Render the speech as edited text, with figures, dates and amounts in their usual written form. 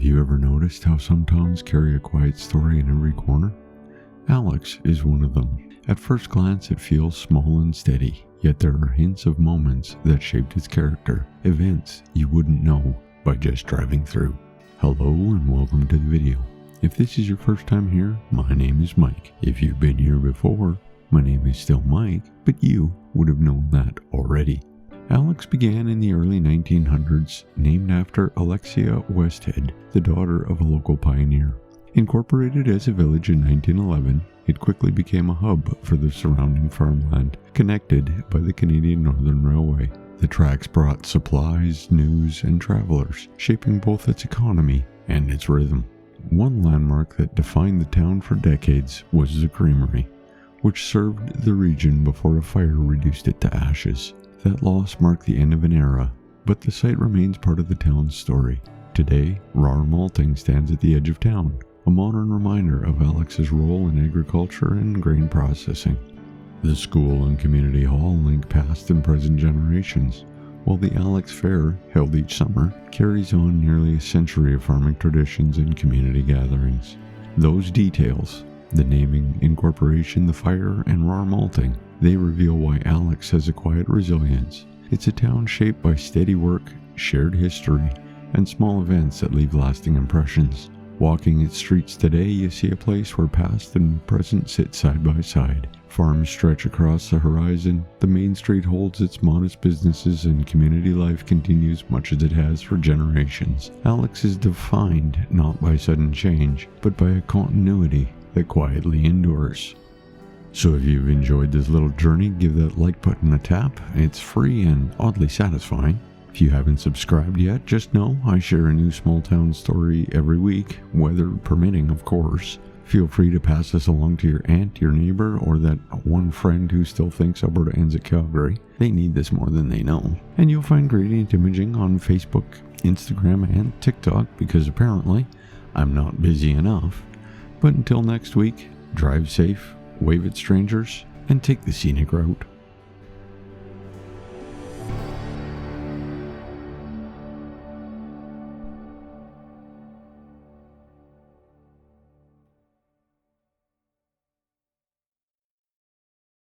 you ever noticed how some towns carry a quiet story in every corner? Alix is one of them. At first glance it feels small and steady, yet there are hints of moments that shaped its character, events you wouldn't know by just driving through. Hello and welcome to the video. If this is your first time here, my name is Mike. If you've been here before, my name is still Mike, but you would have known that already. Alix began in the early 1900s, named after Alexia Westhead, the daughter of a local pioneer. Incorporated as a village in 1911, it quickly became a hub for the surrounding farmland, connected by the Canadian Northern Railway. The tracks brought supplies, news, and travelers, shaping both its economy and its rhythm. One landmark that defined the town for decades was the creamery, which served the region before a fire reduced it to ashes. That loss marked the end of an era, but the site remains part of the town's story. Today, Rar Malting stands at the edge of town, a modern reminder of Alix's role in agriculture and grain processing. The school and community hall link past and present generations, while the Alix Fair, held each summer, carries on nearly a century of farming traditions and community gatherings. Those details, the naming, incorporation, the fire, and Rar Malting, they reveal why Alix has a quiet resilience. It's a town shaped by steady work, shared history, and small events that leave lasting impressions. Walking its streets today, you see a place where past and present sit side by side. Farms stretch across the horizon, the main street holds its modest businesses, and community life continues much as it has for generations. Alix is defined not by sudden change, but by a continuity that quietly endures. So if you've enjoyed this little journey, give that like button a tap. It's free and oddly satisfying. If you haven't subscribed yet, just know I share a new small town story every week, weather permitting, of course. Feel free to pass this along to your aunt, your neighbor, or that one friend who still thinks Alberta ends at Calgary. They need this more than they know. And you'll find Gradient Imaging on Facebook, Instagram, and TikTok, because apparently I'm not busy enough. But until next week, drive safe, wave at strangers, and take the scenic route.